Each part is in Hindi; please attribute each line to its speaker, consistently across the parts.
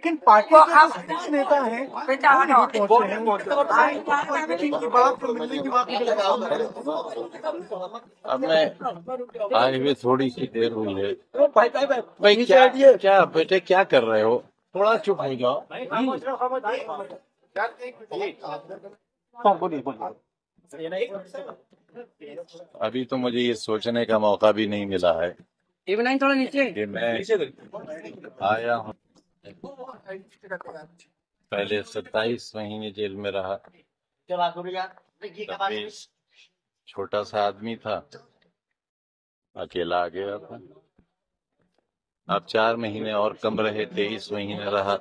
Speaker 1: लेकिन पार्टी के जो शीर्ष नेता हैं वो नहीं पहुंचे हैं। की बात मिलने की बात
Speaker 2: अब मैं आए हुए थोड़ी सी देर हुई है। भाई क्या बेटे क्या कर रहे हो? थोड़ा चुप हो जाओ। अभी तो मुझे ये सोचने का मौका भी नहीं मिला है
Speaker 3: थोड़ा नीचे
Speaker 2: कि मैं आया हूँ। पहले 27 महीने जेल में रहा, तब भी छोटा सा आदमी था, अकेला आ गया था। अब 4 महीने और कम रहे, 23 महीने रहा,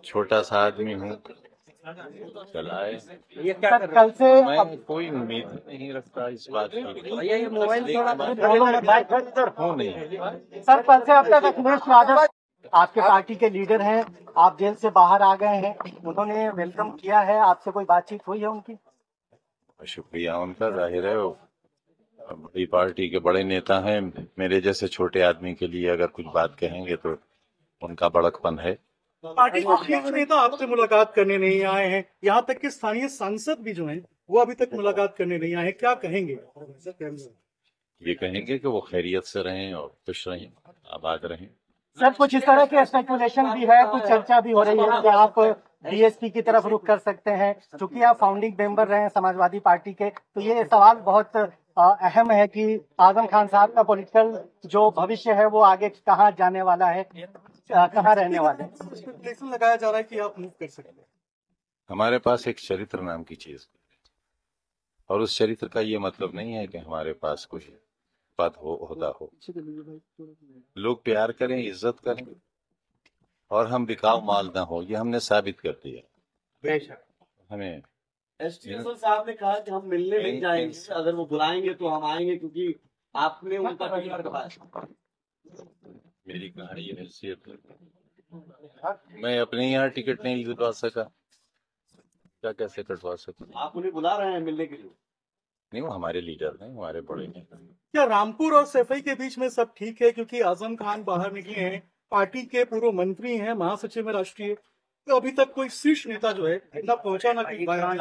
Speaker 2: छोटा सा आदमी हूँ, चलाए।
Speaker 1: कल से
Speaker 2: मैं कोई उम्मीद नहीं रखता इस बात की। हूँ नहीं
Speaker 1: सर, कल से अब तक अखिलेश यादव आपके पार्टी के लीडर हैं, आप जेल से बाहर आ गए हैं, उन्होंने वेलकम किया है, आपसे कोई बातचीत हुई है उनकी?
Speaker 2: शुक्रिया उनका, जाहिर है वो बड़ी पार्टी के बड़े नेता हैं। मेरे जैसे छोटे आदमी के लिए अगर कुछ बात कहेंगे तो उनका बड़कपन है।
Speaker 1: पार्टी के शीर्ष नेता आपसे मुलाकात करने नहीं आए हैं, यहाँ तक कि स्थानीय सांसद भी जो हैं वो अभी तक मुलाकात करने नहीं आए हैं, क्या कहेंगे?
Speaker 2: ये कहेंगे कि वो खैरियत से रहें और खुश रहें, आबाद रहें।
Speaker 1: सर, कुछ इस तरह के स्पेकुलेशन भी है, कुछ चर्चा भी हो रही है कि आप बीएसपी की तरफ रुख कर सकते हैं, क्योंकि आप फाउंडिंग मेंबर रहे हैं समाजवादी पार्टी के, तो ये सवाल बहुत अहम है कि आजम खान साहब का पॉलिटिकल जो भविष्य है वो आगे कहाँ जाने वाला है, कहाँ रहने वाले हैं। स्पेकुलेशन लगाया जा रहा है कि आप मूव कर सकते हैं।
Speaker 2: हमारे पास एक चरित्र नाम की चीज है, और उस चरित्र का ये मतलब नहीं है कि हमारे पास कुछ पद हो, ओहदा हो। लोग प्यार करें, इज्जत करें, और हम बिकाऊ माल ना हो, ये हमने साबित कर दिया।
Speaker 1: बेशक
Speaker 2: हमें
Speaker 4: एसटीएसओ साहब ने कहा कि हम मिलने नहीं जाएंगे, अगर वो बुलाएंगे तो हम आएंगे, क्योंकि आपने उनका टिकट कटवाया।
Speaker 2: मेरी कहानी ये हैसियत है, मैं अपने यहाँ टिकट नहीं दिलवा सका, क्या कैसे कटवा सकूं?
Speaker 4: आप उन्हें बुला रहे हैं मिलने के लिए?
Speaker 2: नहीं, वो हमारे लीडर नहीं, हमारे बड़े नेता।
Speaker 1: क्या रामपुर और सैफई के बीच में सब ठीक है? क्योंकि आजम खान बाहर निकले हैं, पार्टी के पूर्व मंत्री हैं, महासचिव में राष्ट्रीय, तो अभी तक कोई शीर्ष नेता जो है ना पहुंचा ना कहीं बाहर।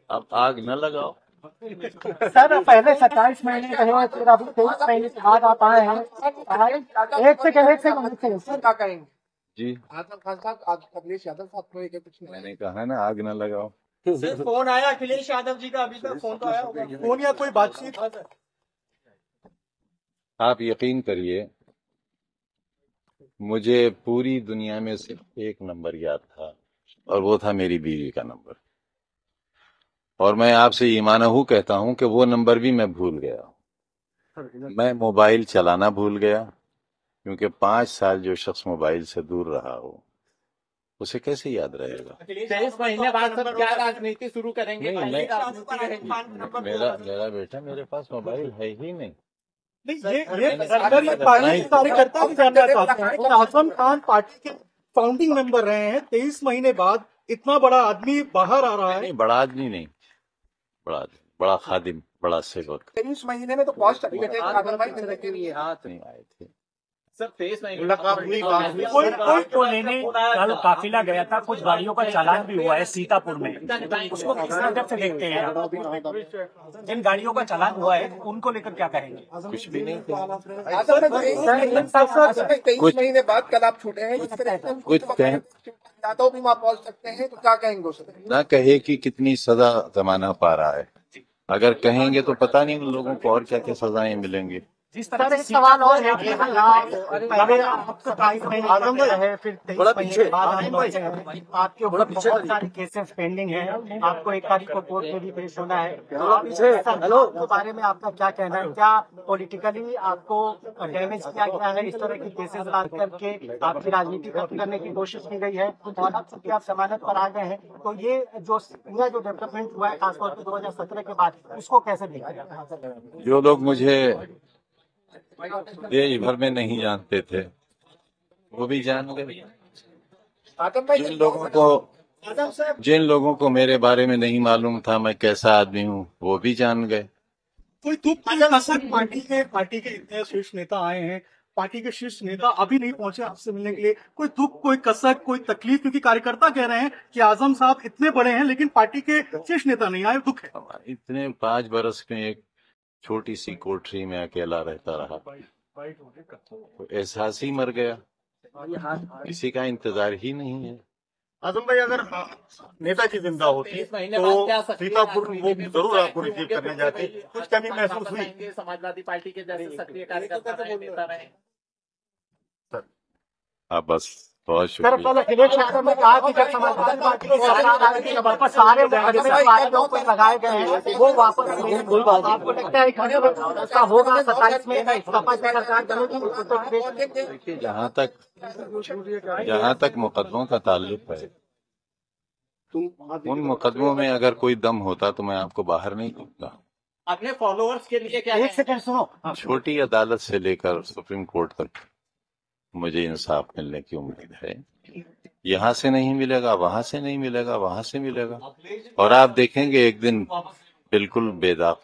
Speaker 2: अब आग न लगाओ।
Speaker 1: सर, पहले 27 महीने रहे, फिर अभी 23 महीने के बाद आप आए हैं। एक सेकंड सर, क्या कहेंगे
Speaker 2: जी?
Speaker 1: आजम खान साहब, अखिलेश यादव साहब को लेकर कुछ नहीं?
Speaker 2: मैंने कहा ना, आग न लगाओ।
Speaker 1: सिर्फ फोन आया अखिलेश यादव जी का, अभी तक फोन तो आया होगा, फोन या कोई बातचीत?
Speaker 2: आप यकीन करिए, मुझे पूरी दुनिया में सिर्फ एक नंबर याद था, और वो था मेरी बीवी का नंबर। और मैं आपसे ईमानहू कहता हूं कि वो नंबर भी मैं भूल गया। मैं मोबाइल चलाना भूल गया, क्योंकि 5 साल जो शख्स मोबाइल से दूर रहा हो उसे कैसे याद रहेगा?
Speaker 3: 23 महीने बाद सब क्या राजनीति शुरू करेंगे?
Speaker 2: मेरा बेटा, मेरे पास मोबाइल है ही नहीं।
Speaker 1: ये पार्टी के कार्यकर्ता भी जानना चाहते हैं, और आजम खान पार्टी के फाउंडिंग मेंबर रहे हैं, 23 महीने बाद इतना बड़ा आदमी बाहर आ रहा है।
Speaker 2: नहीं, बड़ा आदमी नहीं, बड़ा खादिम, बड़ा सेवक।
Speaker 1: 23 महीने में तो पोस्ट हाथ नहीं
Speaker 2: आए थे।
Speaker 3: सर 23 महीने
Speaker 1: कोई
Speaker 5: को लेने कल काफिला गया था, कुछ गाड़ियों का चालान भी हुआ है सीतापुर में, उसको किस नजर से देखते हैं आप? जिन गाड़ियों का चालान हुआ है उनको लेकर क्या कहेंगे?
Speaker 2: कुछ भी नहीं,
Speaker 1: 23 महीने बाद कल आप छूटे हैं, इस तरह से
Speaker 2: कुछ कहें
Speaker 1: यादव भी वहाँ पहुँच सकते हैं, तो क्या कहेंगे उसे?
Speaker 2: ना कहे कि कितनी सजा जमाना पा रहा है, अगर कहेंगे तो पता नहीं उन लोगों को और क्या क्या सजाएं मिलेंगी।
Speaker 5: जिस तरह से
Speaker 1: सवाल और है कि आपके ऊपर बहुत सारे केसेस पेंडिंग हैं, आपको 1 तारीख को कोर्ट में भी पेश होना है, तो बारे में आपका क्या कहना है? क्या पॉलिटिकली आपको डैमेज किया गया है? इस तरह के केसेस बात करके आपकी राजनीति खत्म करने की कोशिश की गई है, और अब चूंकि आप जमानत पर आ गए हैं, तो ये जो पूरा जो डेवलपमेंट हुआ है खासतौर पर 2017 के बाद, उसको कैसे देखा?
Speaker 2: जो लोग मुझे देश भर में नहीं जानते थे वो भी जान गए। जिन लोगों को मेरे बारे में नहीं मालूम था मैं कैसा आदमी हूँ, वो भी जान गए।
Speaker 1: कोई पार्टी के इतने शीर्ष नेता आए हैं,
Speaker 6: पार्टी के शीर्ष नेता अभी नहीं पहुंचे आपसे मिलने के लिए? कोई दुख, कोई कसक, कोई तकलीफ? क्योंकि कार्यकर्ता कह रहे हैं कि आजम साहब इतने बड़े हैं लेकिन पार्टी के शीर्ष नेता नहीं आए, दुख है।
Speaker 2: इतने 5 बरस में एक छोटी सी कोठरी में अकेला रहता रहा, तो एहसास ही मर गया, किसी का इंतजार ही नहीं है।
Speaker 7: आजम भाई, अगर नेताजी जिंदा होते तो सीतापुर वो जरूर आपको रिसीव करने जाते, कुछ कमी महसूस हुई?
Speaker 3: समाजवादी पार्टी के जैसे सक्रिय कार्यकर्ता रहे, नेता रहे।
Speaker 2: हाँ, बस बहुत
Speaker 1: सर,
Speaker 2: शुक्रिया।
Speaker 1: कल अखिलेश यादव ने कहा कि जब समाजवादी पार्टी की सरकार आएगी तो वापस सारे मुकदमे पार्टियों पर लगाए गए हैं वो वापस लेंगे। आपको लगता है कि ऐसा होगा 27 में सपा की सरकार बनेगी उत्तर प्रदेश में?
Speaker 2: देखिए, जहाँ तक मुकदमों का ताल्लुक है, उन मुकदमों में अगर कोई दम होता तो मैं आपको बाहर नहीं दूंगा।
Speaker 3: अपने फॉलोअर्स के लिए क्या
Speaker 1: एक सेकंड सुनो।
Speaker 2: छोटी अदालत से लेकर सुप्रीम कोर्ट तक मुझे इंसाफ मिलने की उम्मीद है। यहाँ से नहीं मिलेगा, वहां से नहीं मिलेगा, वहां से मिलेगा, और आप देखेंगे एक दिन बिल्कुल बेदाग,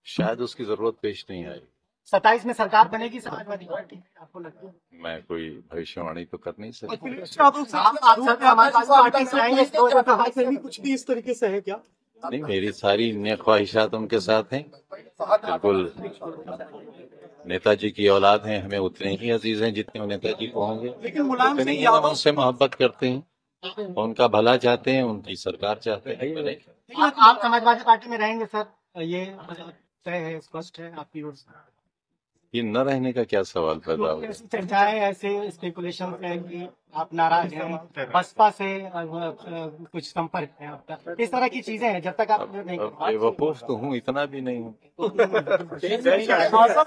Speaker 2: शायद उसकी जरूरत पेश नहीं आएगी।
Speaker 1: 27 में सरकार बनेगी समाजवादी पार्टी, आपको लगता है?
Speaker 2: मैं कोई भविष्यवाणी तो कर नहीं सकता।
Speaker 6: अखिलेश यादव साहब
Speaker 1: आप समाजवादी पार्टी से आएंगे तो
Speaker 6: से भी कुछ भी इस तरीके से है क्या?
Speaker 2: नहीं, मेरी सारी अन्य ख्वाहिशात उनके साथ हैं। बिल्कुल नेताजी की औलाद हैं, हमें उतने ही अजीज हैं जितने वो नेताजी को होंगे,
Speaker 6: लेकिन मुलायम
Speaker 2: उतने
Speaker 6: सिंह
Speaker 2: ही हम
Speaker 6: यादव,
Speaker 2: उनसे मोहब्बत करते हैं, उनका भला चाहते हैं, उनकी सरकार चाहते हैं। बने
Speaker 1: आप समाजवादी पार्टी में रहेंगे सर, ये तय है, स्पष्ट है आपकी ओर से?
Speaker 2: ये न रहने का क्या सवाल पैदा हो?
Speaker 1: ऐसी चर्चाएं, ऐसे स्पेकुलेशन है कि आप नाराज हैं, बसपा से कुछ संपर्क है आपका, इस तरह की चीजें हैं, जब तक आप नहीं
Speaker 2: बेवकूफ तो हूँ, इतना भी नहीं हूँ।
Speaker 6: ठीक है।